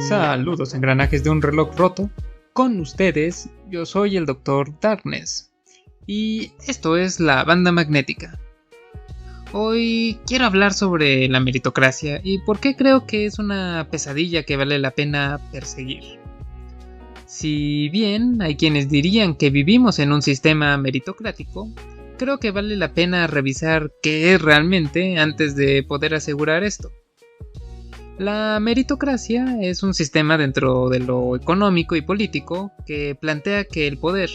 Saludos engranajes de un reloj roto. Con ustedes, yo soy el Dr. Darkness. Y esto es la banda magnética. Hoy quiero hablar sobre la meritocracia y por qué creo que es una pesadilla que vale la pena perseguir. Si bien hay quienes dirían que vivimos en un sistema meritocrático, creo que vale la pena revisar qué es realmente antes de poder asegurar esto. La meritocracia es un sistema dentro de lo económico y político que plantea que el poder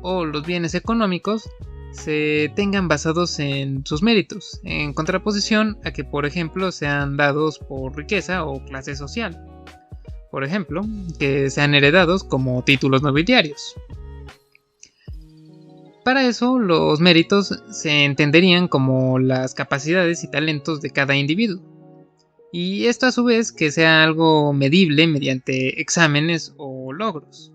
o los bienes económicos se tengan basados en sus méritos, en contraposición a que, por ejemplo, sean dados por riqueza o clase social. Por ejemplo, que sean heredados como títulos nobiliarios. Para eso, los méritos se entenderían como las capacidades y talentos de cada individuo. Y esto a su vez que sea algo medible mediante exámenes o logros.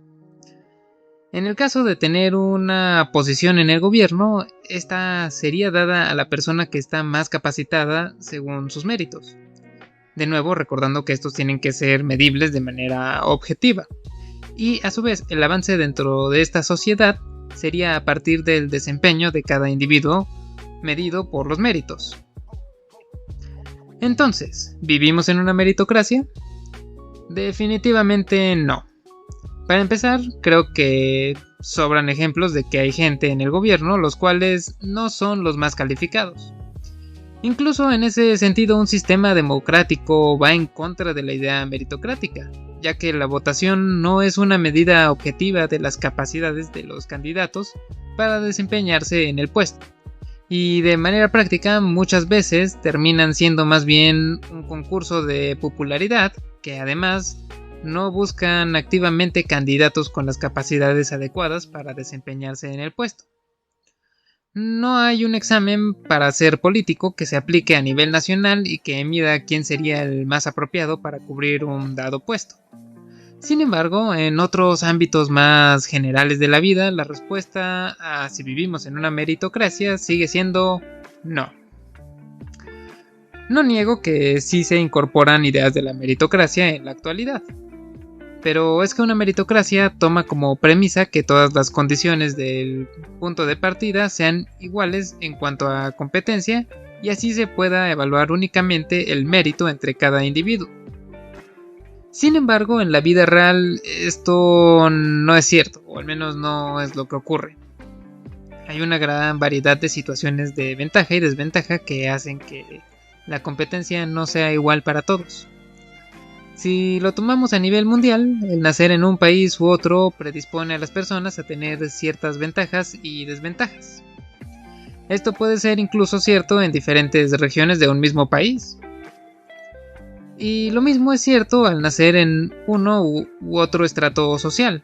En el caso de tener una posición en el gobierno, esta sería dada a la persona que está más capacitada según sus méritos. De nuevo, recordando que estos tienen que ser medibles de manera objetiva. Y a su vez, el avance dentro de esta sociedad sería a partir del desempeño de cada individuo medido por los méritos. Entonces, ¿vivimos en una meritocracia? Definitivamente no. Para empezar, creo que sobran ejemplos de que hay gente en el gobierno los cuales no son los más calificados. Incluso en ese sentido, un sistema democrático va en contra de la idea meritocrática, ya que la votación no es una medida objetiva de las capacidades de los candidatos para desempeñarse en el puesto. Y de manera práctica muchas veces terminan siendo más bien un concurso de popularidad que además no buscan activamente candidatos con las capacidades adecuadas para desempeñarse en el puesto. No hay un examen para ser político que se aplique a nivel nacional y que mida quién sería el más apropiado para cubrir un dado puesto. Sin embargo, en otros ámbitos más generales de la vida, la respuesta a si vivimos en una meritocracia sigue siendo no. No niego que sí se incorporan ideas de la meritocracia en la actualidad, pero es que una meritocracia toma como premisa que todas las condiciones del punto de partida sean iguales en cuanto a competencia y así se pueda evaluar únicamente el mérito entre cada individuo. Sin embargo, en la vida real esto no es cierto, o al menos no es lo que ocurre. Hay una gran variedad de situaciones de ventaja y desventaja que hacen que la competencia no sea igual para todos. Si lo tomamos a nivel mundial, el nacer en un país u otro predispone a las personas a tener ciertas ventajas y desventajas. Esto puede ser incluso cierto en diferentes regiones de un mismo país. Y lo mismo es cierto al nacer en uno u otro estrato social.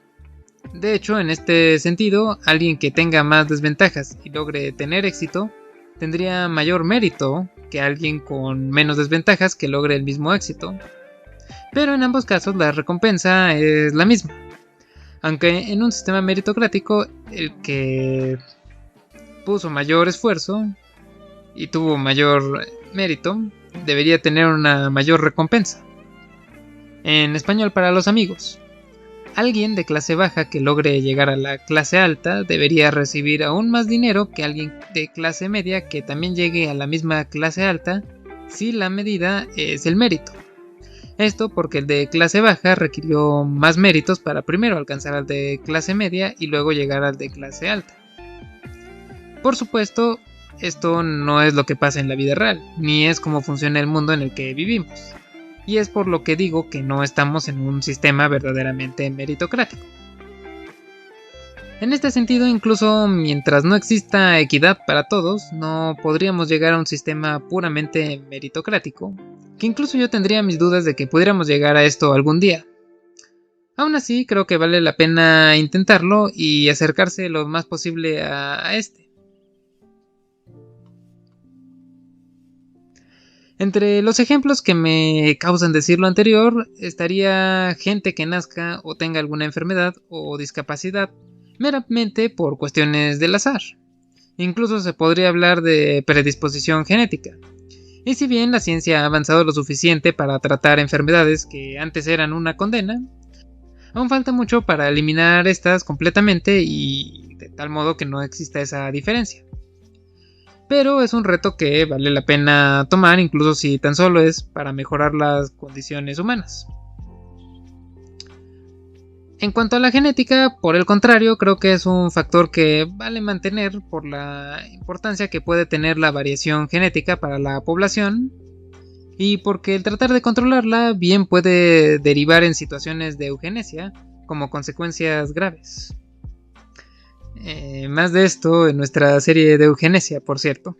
De hecho, en este sentido, alguien que tenga más desventajas y logre tener éxito, tendría mayor mérito que alguien con menos desventajas que logre el mismo éxito. Pero en ambos casos la recompensa es la misma. Aunque en un sistema meritocrático, el que puso mayor esfuerzo y tuvo mayor mérito, debería tener una mayor recompensa. En español para los amigos, alguien de clase baja que logre llegar a la clase alta debería recibir aún más dinero que alguien de clase media que también llegue a la misma clase alta si la medida es el mérito. Esto porque el de clase baja requirió más méritos para primero alcanzar al de clase media y luego llegar al de clase alta. Por supuesto, esto no es lo que pasa en la vida real, ni es cómo funciona el mundo en el que vivimos. Y es por lo que digo que no estamos en un sistema verdaderamente meritocrático. En este sentido, incluso mientras no exista equidad para todos, no podríamos llegar a un sistema puramente meritocrático, que incluso yo tendría mis dudas de que pudiéramos llegar a esto algún día. Aún así, creo que vale la pena intentarlo y acercarse lo más posible a este. Entre los ejemplos que me causan decir lo anterior, estaría gente que nazca o tenga alguna enfermedad o discapacidad meramente por cuestiones del azar. Incluso se podría hablar de predisposición genética. Y si bien la ciencia ha avanzado lo suficiente para tratar enfermedades que antes eran una condena, aún falta mucho para eliminar estas completamente y de tal modo que no exista esa diferencia. Pero es un reto que vale la pena tomar, incluso si tan solo es para mejorar las condiciones humanas. En cuanto a la genética, por el contrario, creo que es un factor que vale mantener por la importancia que puede tener la variación genética para la población y porque el tratar de controlarla bien puede derivar en situaciones de eugenesia como consecuencias graves. Más de esto en nuestra serie de eugenesia, por cierto.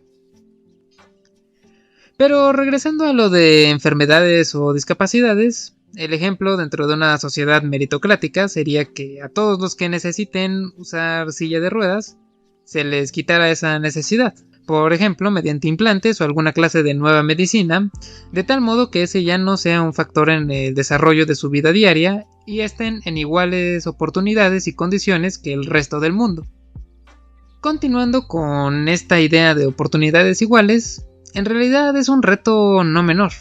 Pero regresando a lo de enfermedades o discapacidades, el ejemplo dentro de una sociedad meritocrática sería que a todos los que necesiten usar silla de ruedas se les quitara esa necesidad, por ejemplo mediante implantes o alguna clase de nueva medicina, de tal modo que ese ya no sea un factor en el desarrollo de su vida diaria y estén en iguales oportunidades y condiciones que el resto del mundo. Continuando con esta idea de oportunidades iguales, en realidad es un reto no menor.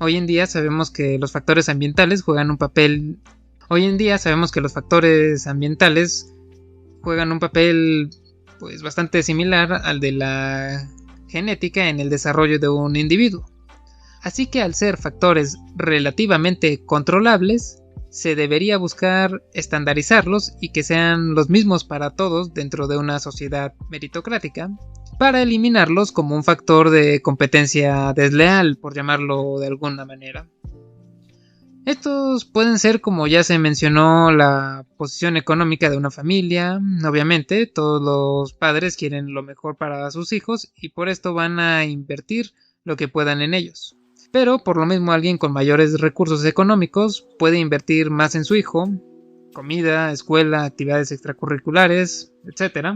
Hoy en día sabemos que los factores ambientales juegan un papel pues bastante similar al de la genética en el desarrollo de un individuo. Así que al ser factores relativamente controlables, se debería buscar estandarizarlos y que sean los mismos para todos dentro de una sociedad meritocrática, para eliminarlos como un factor de competencia desleal, por llamarlo de alguna manera. Estos pueden ser, como ya se mencionó, la posición económica de una familia. Obviamente, todos los padres quieren lo mejor para sus hijos y por esto van a invertir lo que puedan en ellos. Pero por lo mismo alguien con mayores recursos económicos puede invertir más en su hijo, comida, escuela, actividades extracurriculares, etc.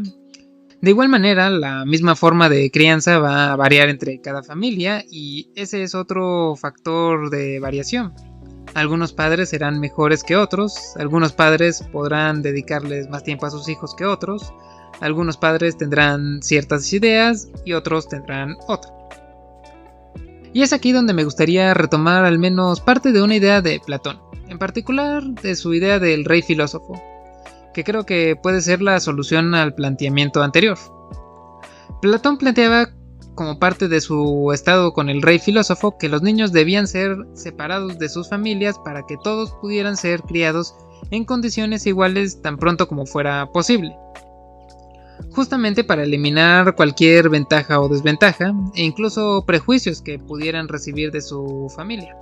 De igual manera, la misma forma de crianza va a variar entre cada familia y ese es otro factor de variación. Algunos padres serán mejores que otros, algunos padres podrán dedicarles más tiempo a sus hijos que otros, algunos padres tendrán ciertas ideas y otros tendrán otras. Y es aquí donde me gustaría retomar al menos parte de una idea de Platón, en particular de su idea del rey filósofo, que creo que puede ser la solución al planteamiento anterior. Platón planteaba como parte de su estado con el rey filósofo que los niños debían ser separados de sus familias para que todos pudieran ser criados en condiciones iguales tan pronto como fuera posible, justamente para eliminar cualquier ventaja o desventaja e incluso prejuicios que pudieran recibir de su familia.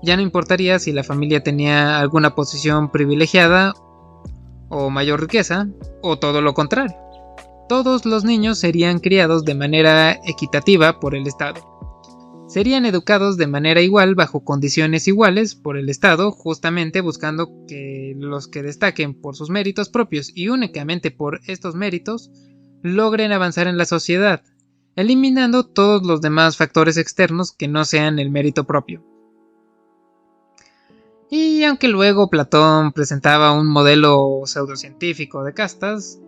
Ya no importaría si la familia tenía alguna posición privilegiada o mayor riqueza, o todo lo contrario. Todos los niños serían criados de manera equitativa por el Estado. Serían educados de manera igual bajo condiciones iguales por el Estado, justamente buscando que los que destaquen por sus méritos propios y únicamente por estos méritos logren avanzar en la sociedad, eliminando todos los demás factores externos que no sean el mérito propio. Y aunque luego Platón presentaba un modelo pseudocientífico de castas,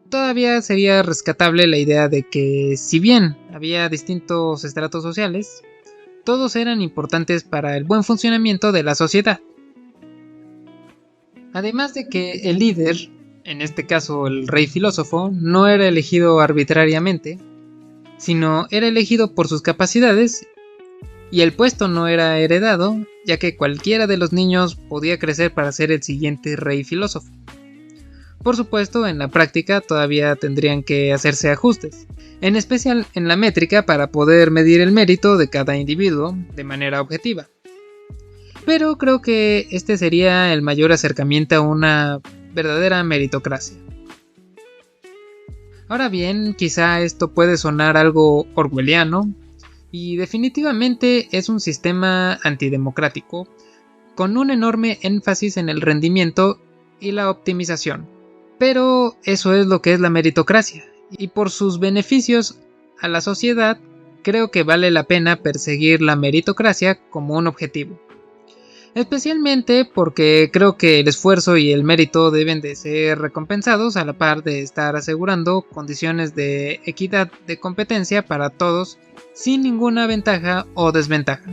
todavía sería rescatable la idea de que, si bien había distintos estratos sociales, todos eran importantes para el buen funcionamiento de la sociedad. Además de que el líder, en este caso el rey filósofo, no era elegido arbitrariamente, sino era elegido por sus capacidades, y el puesto no era heredado, ya que cualquiera de los niños podía crecer para ser el siguiente rey filósofo. Por supuesto, en la práctica todavía tendrían que hacerse ajustes, en especial en la métrica para poder medir el mérito de cada individuo de manera objetiva. Pero creo que este sería el mayor acercamiento a una verdadera meritocracia. Ahora bien, quizá esto puede sonar algo orwelliano, y definitivamente es un sistema antidemocrático, con un enorme énfasis en el rendimiento y la optimización. Pero eso es lo que es la meritocracia, y por sus beneficios a la sociedad, creo que vale la pena perseguir la meritocracia como un objetivo. Especialmente porque creo que el esfuerzo y el mérito deben de ser recompensados a la par de estar asegurando condiciones de equidad de competencia para todos sin ninguna ventaja o desventaja.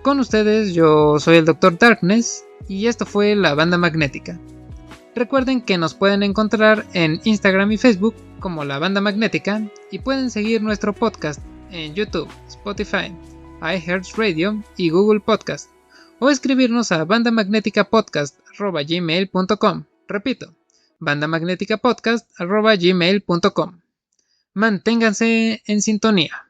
Con ustedes, yo soy el Dr. Darkness y esto fue La Banda Magnética. Recuerden que nos pueden encontrar en Instagram y Facebook como La Banda Magnética y pueden seguir nuestro podcast en YouTube, Spotify, iHeartRadio y Google Podcast o escribirnos a bandamagneticapodcast@gmail.com. Repito, bandamagneticapodcast@gmail.com. Manténganse en sintonía.